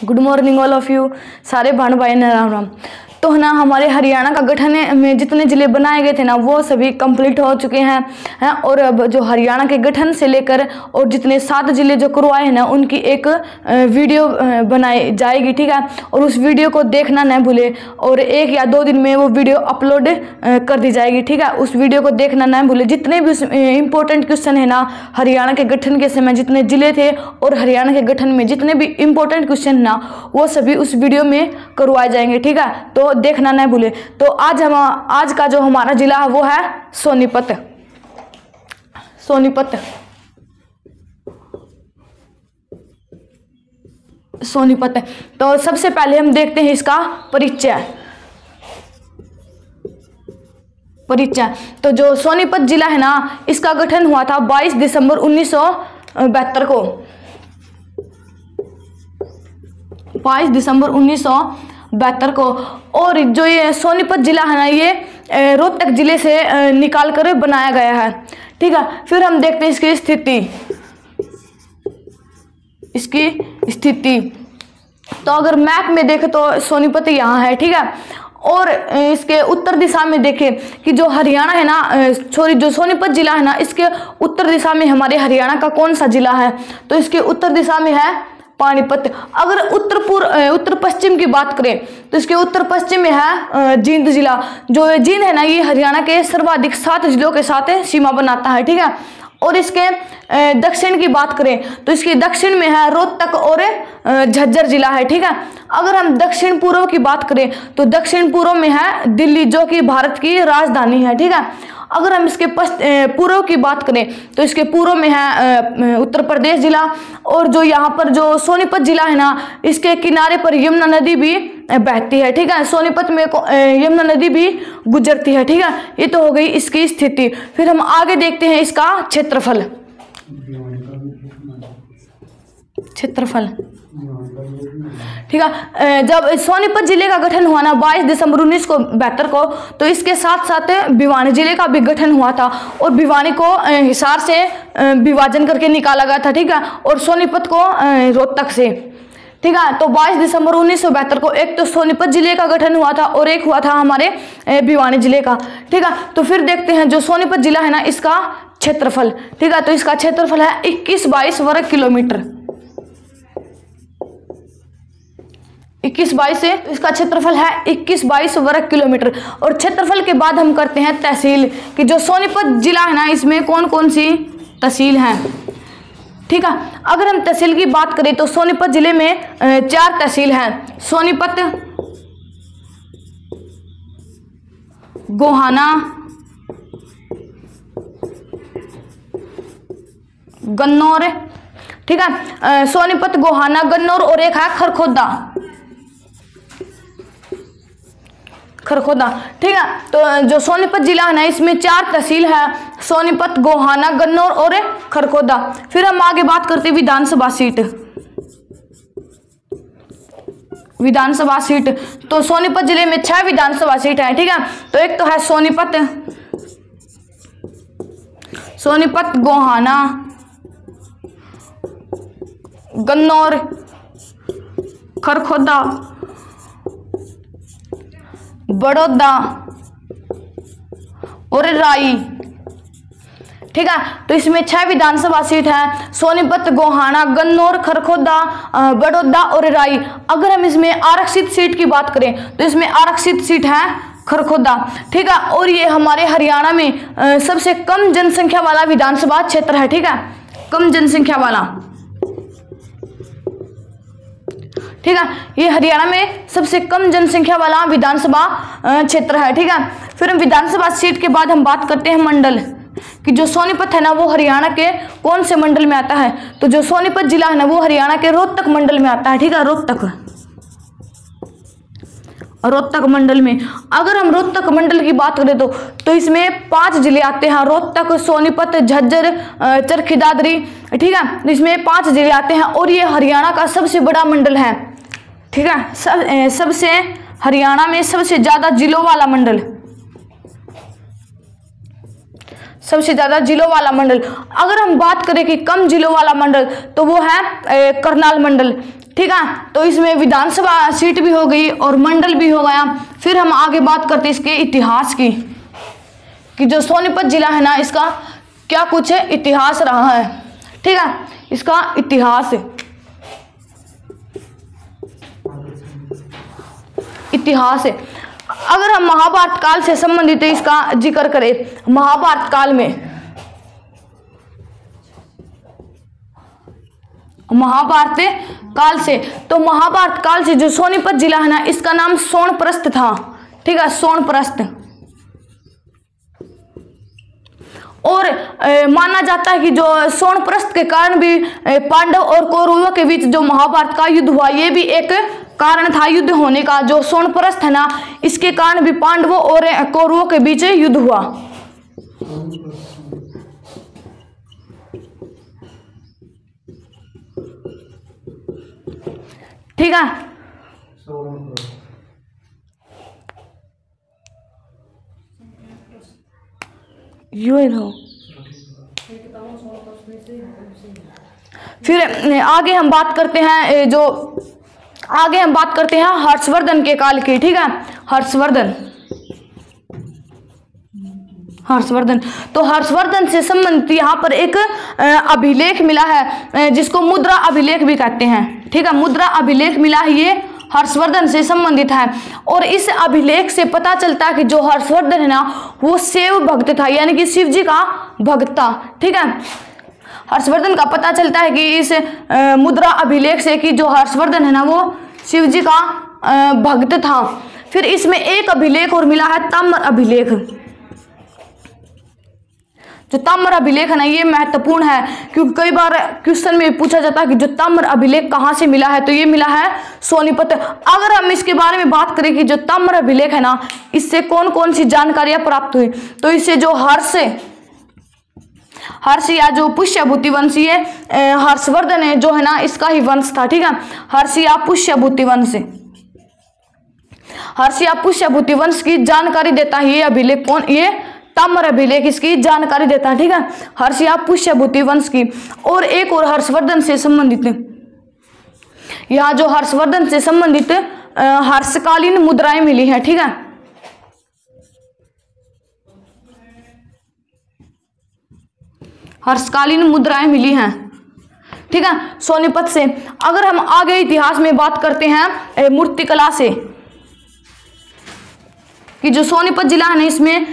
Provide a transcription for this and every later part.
Good morning all of you, सारे बहन भाई ने राम राम। तो है ना, हमारे हरियाणा का गठन में जितने ज़िले बनाए गए थे ना वो सभी कंप्लीट हो चुके हैं और अब जो हरियाणा के गठन से लेकर और जितने 7 ज़िले जो करवाए हैं ना उनकी एक वीडियो बनाई जाएगी, ठीक है। और उस वीडियो को देखना न भूले और 1 या 2 दिन में वो वीडियो अपलोड कर दी जाएगी, ठीक है। उस वीडियो को देखना न भूले। जितने भी इम्पोर्टेंट क्वेश्चन है ना हरियाणा के गठन के समय जितने ज़िले थे और हरियाणा के गठन में जितने भी इम्पोर्टेंट क्वेश्चन ना वो सभी उस वीडियो में करवाए जाएंगे, ठीक है। तो देखना न भूले। तो आज का जो हमारा जिला है वो है सोनीपत। तो सबसे पहले हम देखते हैं इसका परिचय। तो जो सोनीपत जिला है ना इसका गठन हुआ था 22 दिसंबर 1972 को। 22 दिसंबर 1972 को। और जो ये सोनीपत जिला है ना ये रोहतक जिले से निकाल कर बनाया गया है, ठीक है। फिर हम देखते हैं इसकी स्थिति। तो अगर मैप में देखें तो सोनीपत यहाँ है, ठीक है। और इसके उत्तर दिशा में देखें कि जो हरियाणा है ना जो सोनीपत जिला है ना इसके उत्तर दिशा में हमारे हरियाणा का कौन सा जिला है, तो इसके उत्तर दिशा में है पानीपत। अगर उत्तर पश्चिम की बात करें तो इसके उत्तर पश्चिम में है जींद जिला। जो जींद है ना ये हरियाणा के सर्वाधिक 7 जिलों के साथ सीमा बनाता है, ठीक है। और इसके दक्षिण की बात करें तो इसके दक्षिण में है रोहतक और झज्जर जिला है, ठीक है। अगर हम दक्षिण पूर्व की बात करें तो दक्षिण पूर्व में है दिल्ली जो कि भारत की राजधानी है, ठीक है। अगर हम इसके पूर्व की बात करें तो इसके पूर्व में है उत्तर प्रदेश जिला। और जो यहाँ पर जो सोनीपत जिला है ना इसके किनारे पर यमुना नदी भी बहती है, ठीक है। सोनीपत में यमुना नदी भी गुजरती है, ठीक है। ये तो हो गई इसकी स्थिति। फिर हम आगे देखते हैं इसका क्षेत्रफल। ठीक है। जब सोनीपत जिले का गठन हुआ ना 22 दिसंबर 1972 को तो इसके साथ साथ भिवानी जिले का भी गठन हुआ था और भिवानी को हिसार से विभाजन करके निकाला गया था, ठीक है। और सोनीपत को रोहतक से, ठीक है। तो 22 दिसंबर 1972 को एक तो सोनीपत जिले का गठन हुआ था और एक हुआ था हमारे भिवानी जिले का, ठीक है। तो फिर देखते हैं जो सोनीपत जिला है ना इसका क्षेत्रफल, ठीक है। तो इसका क्षेत्रफल है 21-22 वर्ग किलोमीटर। 21-22 से इसका क्षेत्रफल है 21-22 वर्ग किलोमीटर। और क्षेत्रफल के बाद हम करते हैं तहसील कि जो सोनीपत जिला है ना इसमें कौन कौन सी तहसील हैं, ठीक है। अगर हम तहसील की बात करें तो सोनीपत जिले में 4 तहसील हैं। सोनीपत, गोहाना, गन्नौर, ठीक है। सोनीपत, गोहाना, गन्नौर और एक है खरखोदा, ठीक है। तो जो सोनीपत जिला है ना इसमें 4 तहसील है, सोनीपत, गोहाना, गन्नौर और खरखोदा। फिर हम आगे बात करते हैं विधानसभा सीट। तो सोनीपत जिले में 6 विधानसभा सीट है, ठीक है। तो एक तो है सोनीपत, गोहाना, गन्नौर, खरखोदा, बड़ौदा और राई, ठीक है। तो इसमें 6 विधानसभा सीट है, सोनीपत, गोहाना, गन्नौर, खरखोदा, बड़ौदा और राई। अगर हम इसमें आरक्षित सीट की बात करें तो इसमें आरक्षित सीट है खरखोदा, ठीक है। और ये हमारे हरियाणा में सबसे कम जनसंख्या वाला विधानसभा क्षेत्र है, ठीक है। कम जनसंख्या वाला, ठीक है। ये हरियाणा में सबसे कम जनसंख्या वाला विधानसभा क्षेत्र है, ठीक है। फिर हम विधानसभा सीट के बाद हम बात करते हैं मंडल कि जो सोनीपत है ना वो हरियाणा के कौन से मंडल में आता है। तो जो सोनीपत जिला है ना वो हरियाणा के रोहतक मंडल में आता है, ठीक है। रोहतक मंडल में। अगर हम रोहतक मंडल की बात करें तो इसमें 5 जिले आते हैं, रोहतक, सोनीपत, झज्जर, चरखी दादरी, ठीक है। इसमें 5 जिले आते हैं और ये हरियाणा का सबसे बड़ा मंडल है, ठीक है। सबसे हरियाणा में सबसे ज्यादा जिलों वाला मंडल, सबसे ज़्यादा जिलों वाला मंडल। अगर हम बात करें कि कम जिलों वाला मंडल तो वो है करनाल मंडल, ठीक है। तो इसमें विधानसभा सीट भी हो गई और मंडल भी हो गया। फिर हम आगे बात करते हैं इसके इतिहास की, कि जो सोनीपत जिला है ना, इसका क्या कुछ इतिहास रहा है, ठीक है। इसका इतिहास है, अगर हम महाभारत काल से संबंधित इसका जिक्र करें, महाभारत काल से, तो महाभारत काल से जो सोनीपत जिला है ना, इसका नाम सोनप्रस्थ था, ठीक है, सोनप्रस्थ। और माना जाता है कि जो सोनप्रस्थ के कारण भी पांडव और कौरवों के बीच जो महाभारत का युद्ध हुआ, ये भी एक कारण था युद्ध होने का। जो सोनप्रस्थ है ना, इसके कारण भी पांडवों और कौरवों के बीच युद्ध हुआ। ठीक है, फिर आगे हम बात करते हैं हर्षवर्धन के काल की, ठीक है। हर्षवर्धन, तो हर्षवर्धन से संबंधित यहाँ पर एक अभिलेख मिला है, जिसको मुद्रा अभिलेख भी कहते हैं, ठीक है। मुद्रा अभिलेख मिला है, ये हर्षवर्धन से संबंधित है। और इस अभिलेख से पता चलता है कि जो हर्षवर्धन है ना, वो शिव भक्त था, यानी कि शिव जी का भक्त था, ठीक है। हर्षवर्धन का पता चलता है कि इस मुद्रा अभिलेख से कि जो हर्षवर्धन है ना, वो शिव जी का भक्त था। फिर इसमें एक अभिलेख और मिला है, ताम्र अभिलेख। जो ताम्र अभिलेख है ना, ये महत्वपूर्ण है, क्योंकि कई बार क्वेश्चन में पूछा जाता है कि जो ताम्र अभिलेख कहाँ से मिला है, तो ये मिला है सोनीपत। अगर हम इसके बारे में बात करें कि जो ताम्र अभिलेख है ना, इससे कौन कौन सी जानकारियां प्राप्त हुई, तो इससे जो हर्ष या जो पुष्यभूति वंशीय हर्षवर्धन है जो है ना, इसका ही वंश था, ठीक है। हर्ष या पुष्यभूति वंश की जानकारी देता है ये अभिलेख। कौन? ये ताम्र अभिलेख इसकी जानकारी देता है, ठीक है, हर्ष या पुष्यभूति वंश की। और एक और हर्षवर्धन से संबंधित, यहाँ जो हर्षवर्धन से संबंधित हर्षकालीन मुद्राएं मिली हैं, ठीक है। हर्षकालीन मुद्राएं मिली हैं, ठीक है, सोनीपत से। अगर हम आगे इतिहास में बात करते हैं मूर्तिकला से, कि जो सोनीपत जिला है ना, इसमें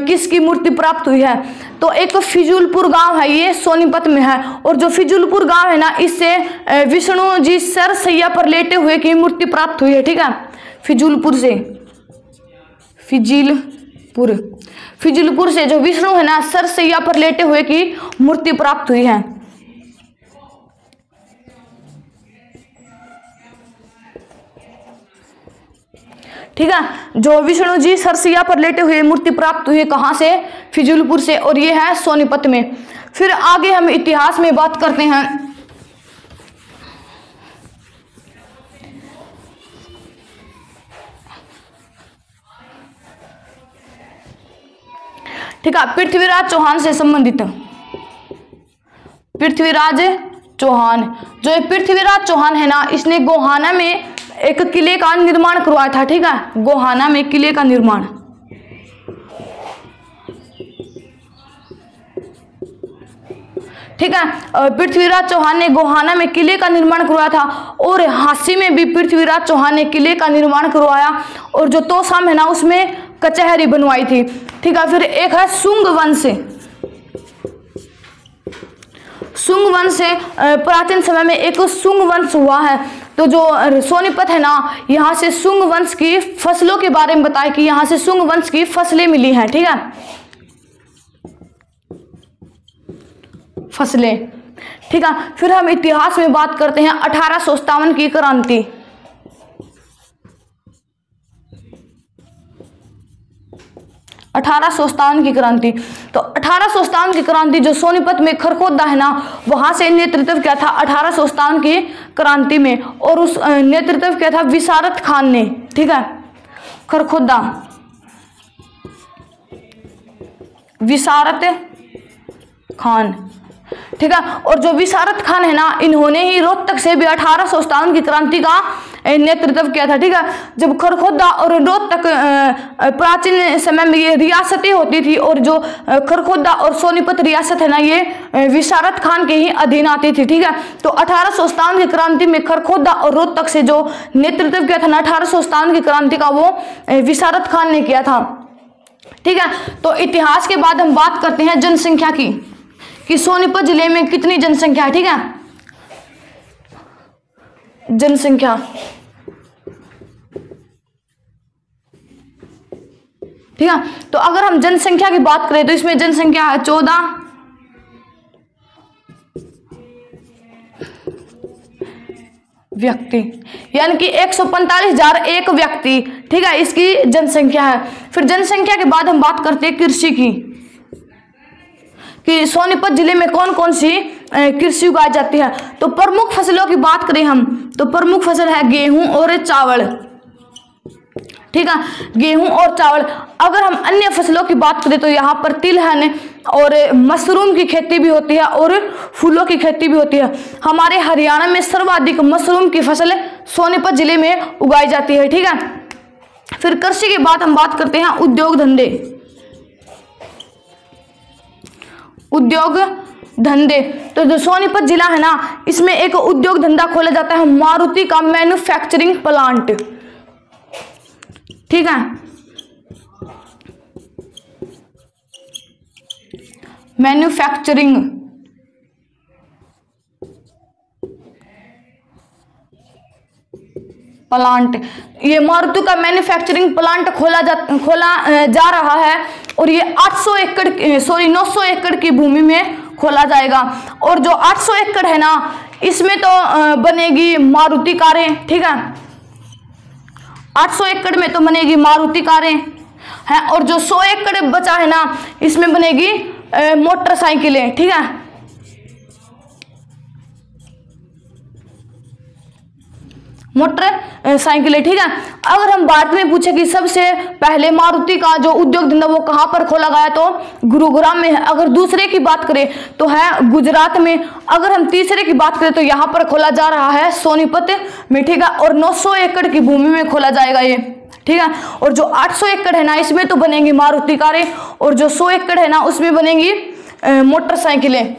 किसकी मूर्ति प्राप्त हुई है, तो एक फिजूलपुर गांव है, ये सोनीपत में है। और जो फिजूलपुर गांव है ना, इससे विष्णु जी सर सैया पर लेटे हुए की मूर्ति प्राप्त हुई है, ठीक है। फिजूलपुर से जो विष्णु है ना, सर सैया पर लेटे हुए की मूर्ति प्राप्त हुई है। ठीक है, जो विष्णु जी सरसैया पर लेटे हुए मूर्ति प्राप्त हुई है, कहाँ से? फिजूलपुर से, और ये है सोनीपत में। फिर आगे हम इतिहास में बात करते हैं। ठीक है, पृथ्वीराज चौहान से संबंधित। पृथ्वीराज चौहान, जो पृथ्वीराज चौहान है ना, इसने गोहाना में एक किले का निर्माण करवाया था, ठीक है, गोहाना में किले का निर्माण। ठीक है, पृथ्वीराज चौहान ने गोहाना में किले का निर्माण करवाया था। और हांसी में भी पृथ्वीराज चौहान ने किले का निर्माण करवाया। और जो तोसा में ना, उसमें कचहरी बनवाई थी। ठीक है, फिर एक है शुंग वंश। शुंग वंश प्राचीन समय में एक शुंग वंश हुआ है। तो जो सोनीपत है ना, यहाँ से शुंग वंश की फसलों के बारे में बताया कि यहाँ से शुंग वंश की फसलें मिली हैं। ठीक है, फसलें। ठीक है, फिर हम इतिहास में बात करते हैं 1857 की क्रांति। 1857 की क्रांति। तो 1857 की क्रांति जो सोनीपत में खरखोदा है ना, वहां से नेतृत्व किया था 1857 की क्रांति में। और उस नेतृत्व किया था विशारत खान ने। ठीक है, खरखोदा, विशारत खान, ठीक है। और जो विशारद खान है ना, इन्होंने ही रोहतक से भी 1857 की क्रांति का नेतृत्व किया था, ठीक है। जब खरखोदा और रोहतक प्राचीन समय में ये रियासतें होती थी, और जो खरखोदा और सोनीपत रियासत है ना, ये विशारद खान के ही अधीन आती थी, ठीक है। तो 1857 की क्रांति में खरखोदा और रोहतक से जो नेतृत्व किया था ना 1857 की क्रांति का, वो विशारद खान ने किया था, ठीक है। तो इतिहास के बाद हम बात करते हैं जनसंख्या की, कि सोनीपत जिले में कितनी जनसंख्या है, ठीक है। जनसंख्या, ठीक है। तो अगर हम जनसंख्या की बात करें तो इसमें जनसंख्या है 14 व्यक्ति, यानी कि 145,001 व्यक्ति, ठीक है, इसकी जनसंख्या है। फिर जनसंख्या के बाद हम बात करते हैं कृषि की, कि सोनीपत जिले में कौन कौन सी कृषि उगाई जाती है। तो प्रमुख फसलों की बात करें हम, तो प्रमुख फसल है गेहूं और चावल, ठीक है, गेहूं और चावल। अगर हम अन्य फसलों की बात करें तो यहाँ पर तिलहन और मशरूम की खेती भी होती है, और फूलों की खेती भी होती है। हमारे हरियाणा में सर्वाधिक मशरूम की फसल सोनीपत जिले में उगाई जाती है, ठीक है। फिर कृषि के बाद हम बात करते हैं उद्योग धंधे, उद्योग धंधे। तो जो सोनीपत जिला है ना, इसमें एक उद्योग धंधा खोला जाता है मारुति का मैन्युफैक्चरिंग प्लांट, ठीक है। मैन्युफैक्चरिंग प्लांट, ये मारुति का मैन्युफैक्चरिंग प्लांट खोला जा रहा है, और ये 900 एकड़ की भूमि में खोला जाएगा। और जो 800 एकड़ है ना, इसमें तो बनेगी मारुति कारें, ठीक है। 800 एकड़ में तो बनेगी मारुति कारें हैं, और जो 100 एकड़ बचा है ना, इसमें बनेगी मोटरसाइकिलें, ठीक है। मोटरसाइकिलें, ठीक है। अगर हम भारत में पूछे कि सबसे पहले मारुति का जो उद्योग धंधा वो कहाँ पर खोला गया, तो गुरुग्राम में है। अगर दूसरे की बात करें तो है गुजरात में। अगर हम तीसरे की बात करें तो यहाँ पर खोला जा रहा है सोनीपत में, ठीक है। और 900 एकड़ की भूमि में खोला जाएगा ये, ठीक है। और जो 800 एकड़ है ना, इसमें तो बनेंगी मारुति कारें, और जो 100 एकड़ है ना, उसमें बनेंगी मोटरसाइकिलें,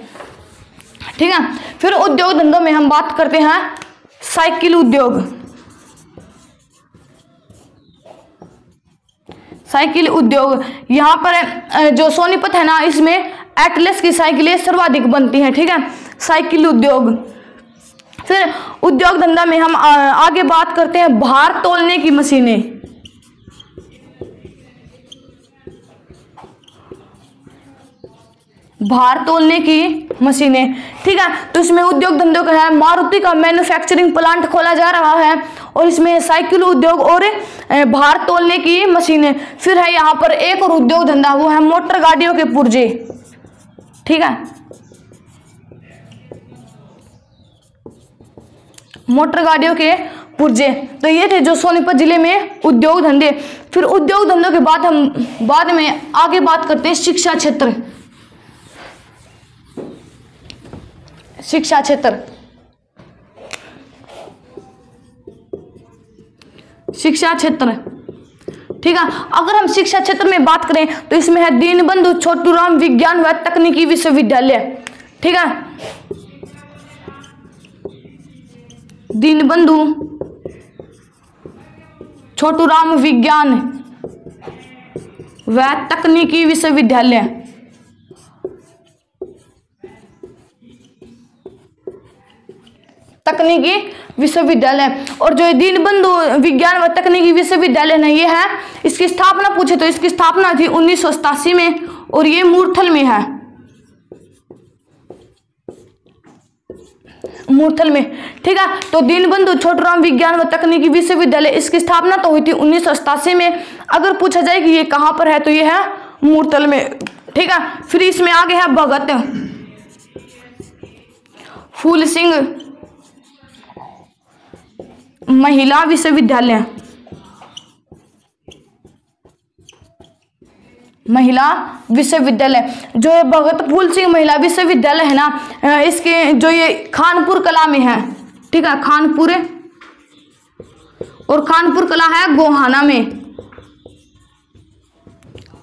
ठीक है। फिर उद्योग धंधों में हम बात करते हैं साइकिल उद्योग, साइकिल उद्योग। यहाँ पर जो सोनीपत है ना, इसमें एटलस की साइकिलें सर्वाधिक बनती हैं, ठीक है। साइकिल उद्योग। फिर उद्योग धंधा में हम आगे बात करते हैं भार तोलने की मशीनें, भार तोलने की मशीनें, ठीक है। तो इसमें उद्योग धंधों का है मारुति का मैन्युफैक्चरिंग प्लांट खोला जा रहा है, और इसमें साइकिल उद्योग और भार तोलने की मशीनें। फिर है यहाँ पर एक और उद्योग धंधा, वो है मोटर गाड़ियों के पुर्जे, ठीक है। मोटर गाड़ियों के पुर्जे। तो ये थे जो सोनीपत जिले में उद्योग धंधे। फिर उद्योग धंधों के बाद हम बाद में आगे बात करते हैं शिक्षा क्षेत्र, शिक्षा क्षेत्र, शिक्षा क्षेत्र, ठीक है। अगर हम शिक्षा क्षेत्र में बात करें तो इसमें है दीनबंधु छोटूराम विज्ञान व तकनीकी विश्वविद्यालय, ठीक है। दीनबंधु छोटूराम विज्ञान व तकनीकी विश्वविद्यालय, तकनीकी विश्वविद्यालय। और जो दीनबंधु विज्ञान व तकनीकी विश्वविद्यालय है, ये है, इसकी स्थापना पूछे तो इसकी स्थापना थी 1987 में, और ये मूर्थल में है, मूर्थल में, ठीक है। तो दीनबंधु छोटूराम विज्ञान व तकनीकी विश्वविद्यालय, इसकी स्थापना तो हुई थी 1987 में। अगर पूछा जाए कि ये कहाँ पर है तो ये है मूर्थल में, ठीक है। फिर इसमें आगे है भगत फूल सिंह महिला विश्वविद्यालय, महिला विश्वविद्यालय। जो ये भगत फूल सिंह महिला विश्वविद्यालय है ना, इसके जो ये खानपुर कला में है, ठीक है, खानपुर, और खानपुर कला है गोहाना में,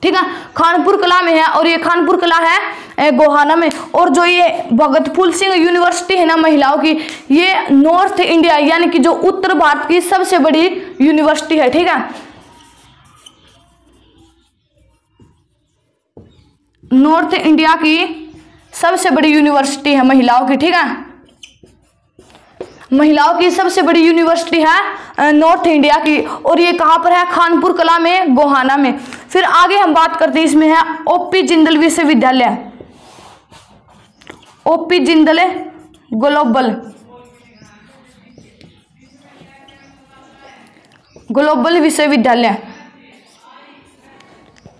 ठीक है, खानपुर कला में है, और ये खानपुर कला है गोहाना में। और जो ये भगत फूल सिंह यूनिवर्सिटी है ना महिलाओं की, ये नॉर्थ इंडिया यानी कि जो उत्तर भारत की सबसे बड़ी यूनिवर्सिटी है, ठीक है, नॉर्थ इंडिया की सबसे बड़ी यूनिवर्सिटी है महिलाओं की, ठीक है, महिलाओं की सबसे बड़ी यूनिवर्सिटी है नॉर्थ इंडिया की। और ये कहाँ पर है? खानपुर कला में, गोहाना में। फिर आगे हम बात करते हैं, इसमें है ओपी जिंदल विश्वविद्यालय, ओपी जिंदल ग्लोबल विश्वविद्यालय,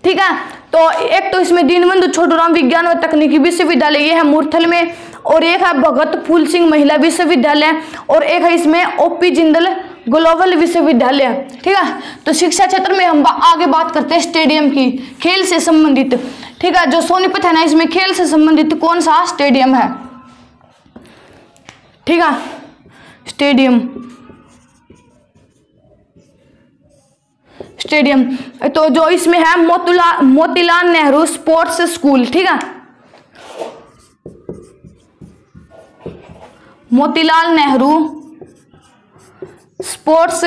ठीक है। तो एक तो इसमें दीनबंधु छोटूराम विज्ञान व तकनीकी विश्वविद्यालय, ये है मूर्थल में, और एक है भगत फूल सिंह महिला विश्वविद्यालय, और एक है इसमें ओपी जिंदल ग्लोबल विश्वविद्यालय, ठीक है। तो शिक्षा क्षेत्र में हम आगे बात करते हैं स्टेडियम की, खेल से संबंधित, ठीक है। जो सोनीपत है ना, इसमें खेल से संबंधित कौन सा स्टेडियम है, ठीक है, स्टेडियम, तो जो इसमें है मोतीलाल नेहरू स्पोर्ट्स स्कूल, ठीक है, मोतीलाल नेहरू स्पोर्ट्स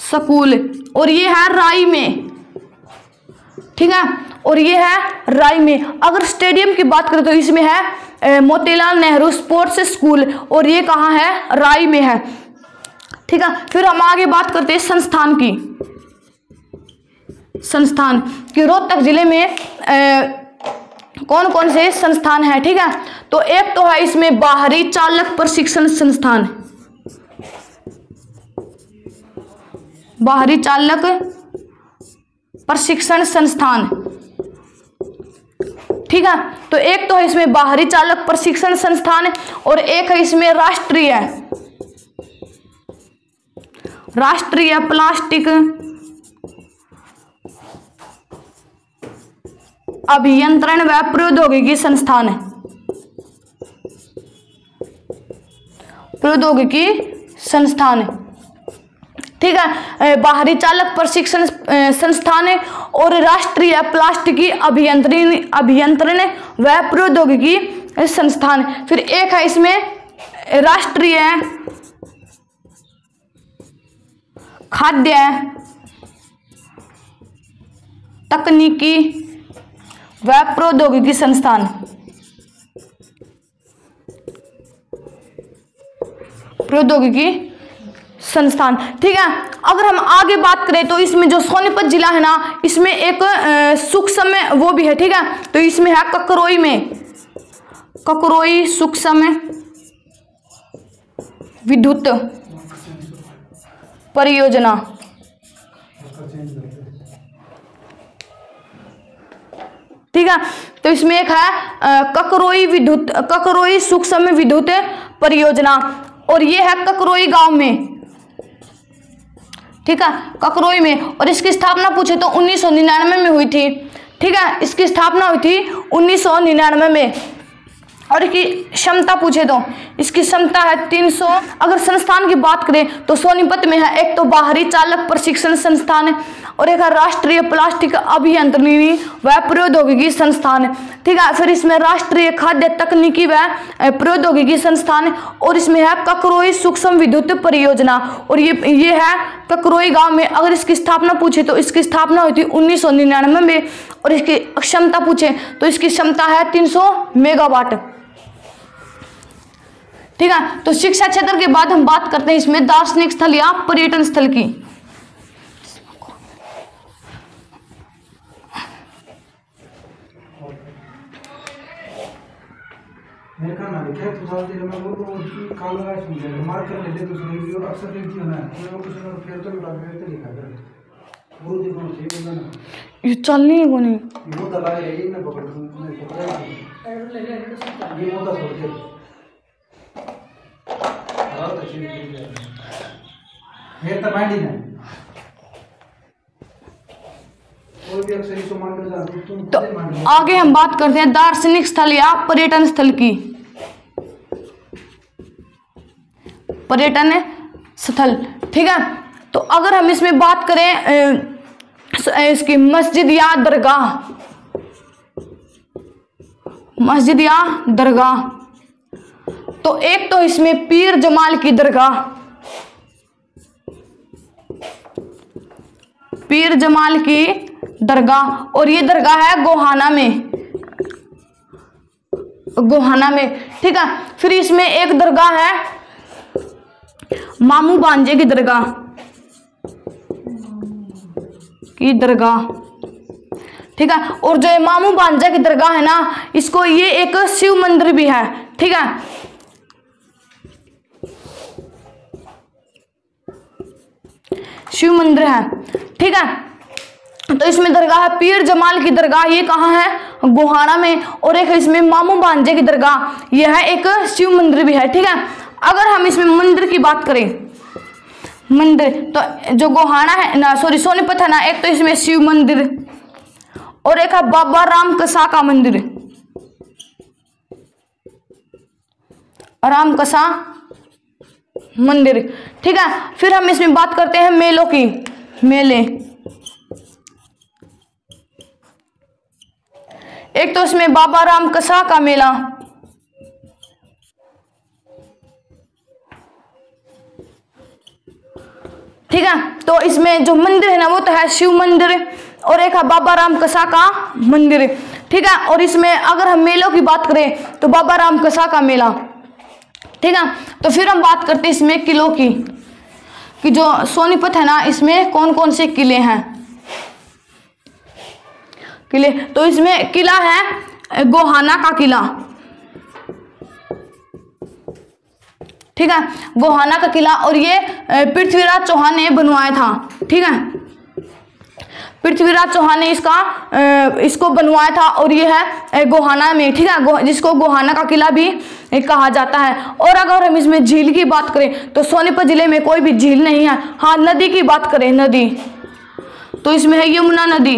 स्कूल, और ये है राई में, ठीक है, और ये है राई में। अगर स्टेडियम की बात करें तो इसमें है मोतीलाल नेहरू स्पोर्ट्स स्कूल, और ये कहाँ है? राई में है, ठीक है। फिर हम आगे बात करते हैं संस्थान की, संस्थान कि रोहतक जिले में कौन कौन से संस्थान है, ठीक है। तो एक तो है इसमें बाहरी चालक प्रशिक्षण संस्थान, बाहरी चालक प्रशिक्षण संस्थान, ठीक है। तो एक तो है इसमें बाहरी चालक प्रशिक्षण संस्थान, और एक है इसमें राष्ट्रीय प्लास्टिक अभियंत्रण व प्रौद्योगिकी संस्थान, प्रौद्योगिकी संस्थान, ठीक है, बाहरी चालक प्रशिक्षण संस्थान और राष्ट्रीय प्लास्टिकी अभियंत्रण व प्रौद्योगिकी संस्थान। फिर एक है इसमें राष्ट्रीय खाद्य तकनीकी व प्रौद्योगिकी संस्थान, प्रौद्योगिकी संस्थान, ठीक है। अगर हम आगे बात करें तो इसमें जो सोनीपत जिला है ना, इसमें एक सूक्ष्म वो भी है, ठीक है। तो इसमें है ककरोई में, ककरोई सूक्ष्म विद्युत परियोजना, ठीक है। तो इसमें एक है ककरोई सूक्ष्म विद्युत परियोजना, और ये है ककरोई गांव में, ठीक है, ककरोई में। और इसकी स्थापना पूछे तो 1999 में हुई थी, ठीक है, इसकी स्थापना हुई थी 1999 में। और इसकी क्षमता पूछे तो इसकी क्षमता है 300। अगर संस्थान की बात करें तो सोनीपत में है एक तो बाहरी चालक प्रशिक्षण संस्थान, और एक है राष्ट्रीय प्लास्टिक अभियंत्रण व प्रौद्योगिकी संस्थान, ठीक है। फिर इसमें राष्ट्रीय खाद्य तकनीकी व प्रौद्योगिकी संस्थान, और इसमें है ककरोई सूक्ष्म विद्युत परियोजना, और ये है ककरोई गांव में। अगर इसकी स्थापना पूछे तो इसकी स्थापना हुई थी 1999 में, और इसकी क्षमता पूछे तो इसकी क्षमता है 300 मेगावाट, ठीक है। तो शिक्षा क्षेत्र के बाद हम बात करते हैं इसमें दार्शनिक स्थल या पर्यटन स्थल की। ये चल नहीं को नहीं तो आगे हम बात करते हैं दार्शनिक स्थल या पर्यटन स्थल की। पर्यटन स्थल, ठीक है। तो अगर हम इसमें बात करें इसकी मस्जिद या दरगाह, मस्जिद या दरगाह, तो एक तो इसमें पीर जमाल की दरगाह, पीर जमाल की दरगाह, और ये दरगाह है गोहाना में, गोहाना में, ठीक है। फिर इसमें एक दरगाह है मामू बांजे की दरगाह, की दरगाह, ठीक है। और जो ये मामू बांजा की दरगाह है ना, इसको ये एक शिव मंदिर भी है, ठीक है। शिव मंदिर है, ठीक है। तो इसमें दरगाह है पीर जमाल की दरगाह, ये कहाँ है, गोहाना में। और एक इसमें मामू बांजे की दरगाह, यह है एक शिव मंदिर भी है, ठीक है। अगर हम इसमें मंदिर की बात करें, मंदिर तो जो गोहाना है ना, सॉरी सोनीपत है ना, एक तो इसमें शिव मंदिर और एक है बाबा रामकसा का मंदिर, रामकसा मंदिर, ठीक है। फिर हम इसमें बात करते हैं मेलों की, मेले। एक तो इसमें बाबा रामकसा का मेला, ठीक है। तो इसमें जो मंदिर है ना वो तो है शिव मंदिर, और एक है बाबा रामकसा का मंदिर, ठीक है। और इसमें अगर हम मेलों की बात करें तो बाबा रामकसा का मेला, ठीक है। तो फिर हम बात करते हैं इसमें किलों की, कि जो सोनीपत है ना, इसमें कौन कौन से किले हैं, किले। तो इसमें किला है गोहाना का किला, ठीक है, गोहाना का किला, और ये पृथ्वीराज चौहान ने बनवाया था, ठीक है। पृथ्वीराज चौहान ने इसको बनवाया था, और ये है गोहाना में, ठीक है, जिसको गोहाना का किला भी कहा जाता है। और अगर हम इसमें झील की बात करें तो सोनीपत जिले में कोई भी झील नहीं है। हाँ, नदी की बात करें, नदी तो इसमें है यमुना नदी,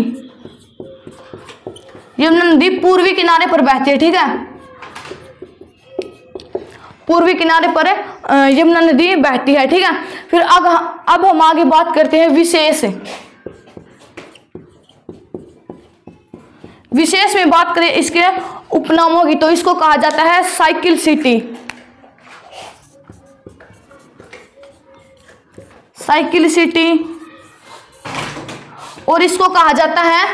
यमुना नदी पूर्वी किनारे पर बहती है, ठीक है, पूर्वी किनारे पर यमुना नदी बहती है, ठीक है। फिर अब हम आगे बात करते हैं विशेष। विशेष में बात करें इसके उपनामों की, तो इसको कहा जाता है साइकिल सिटी, साइकिल सिटी, और इसको कहा जाता है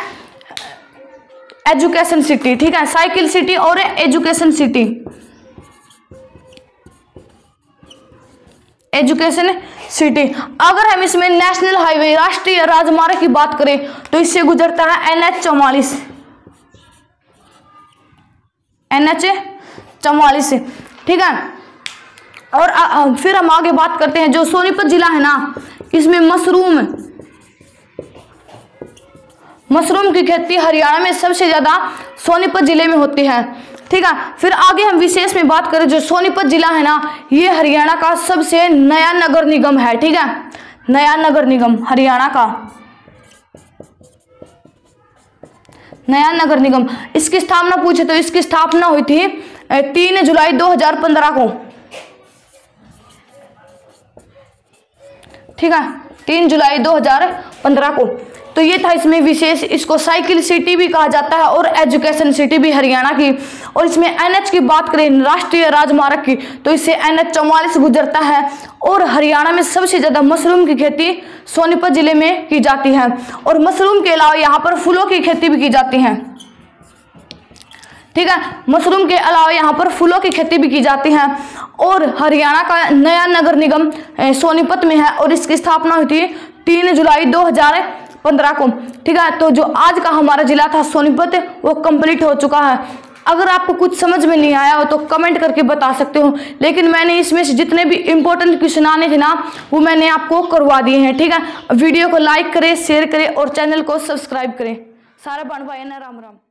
एजुकेशन सिटी, ठीक है, साइकिल सिटी और एजुकेशन सिटी, एजुकेशन सिटी। अगर हम इसमें नेशनल हाईवे, राष्ट्रीय राजमार्ग की बात करें तो इससे गुजरता है NH-44, NH-44, ठीक है। और फिर हम आगे बात करते हैं जो सोनीपत जिला है ना, इसमें मशरूम की खेती हरियाणा में सबसे ज्यादा सोनीपत जिले में होती है, ठीक है। फिर आगे हम विशेष में बात करें, जो सोनीपत जिला है ना, ये हरियाणा का सबसे नया नगर निगम है, ठीक है, नया नगर निगम हरियाणा का, नया नगर निगम। इसकी स्थापना पूछे तो इसकी स्थापना हुई थी 3 जुलाई 2015 को, ठीक है, 3 जुलाई 2015 को। तो ये था इसमें विशेष। इसको साइकिल सिटी भी कहा जाता है और एजुकेशन सिटी भी हरियाणा की। और इसमें NH की बात करें, राष्ट्रीय राजमार्ग की, तो इससे NH-44 गुजरता है। और हरियाणा में सबसे ज़्यादा मशरूम की खेती सोनीपत जिले में की जाती है। और मशरूम के अलावा यहाँ पर फूलों की खेती भी की जाती है, ठीक है, मशरूम के अलावा यहाँ पर फूलों की खेती भी की जाती है। और हरियाणा का नया नगर निगम सोनीपत में है और इसकी स्थापना हुई थी 3 जुलाई 2015 को, ठीक है। तो जो आज का हमारा जिला था सोनीपत, वो कंप्लीट हो चुका है। अगर आपको कुछ समझ में नहीं आया हो तो कमेंट करके बता सकते हो, लेकिन मैंने इसमें से जितने भी इंपॉर्टेंट क्वेश्चन आने थे ना, वो मैंने आपको करवा दिए हैं, ठीक है। वीडियो को लाइक करें, शेयर करें और चैनल को सब्सक्राइब करें। सारा बन भाई ना, राम राम।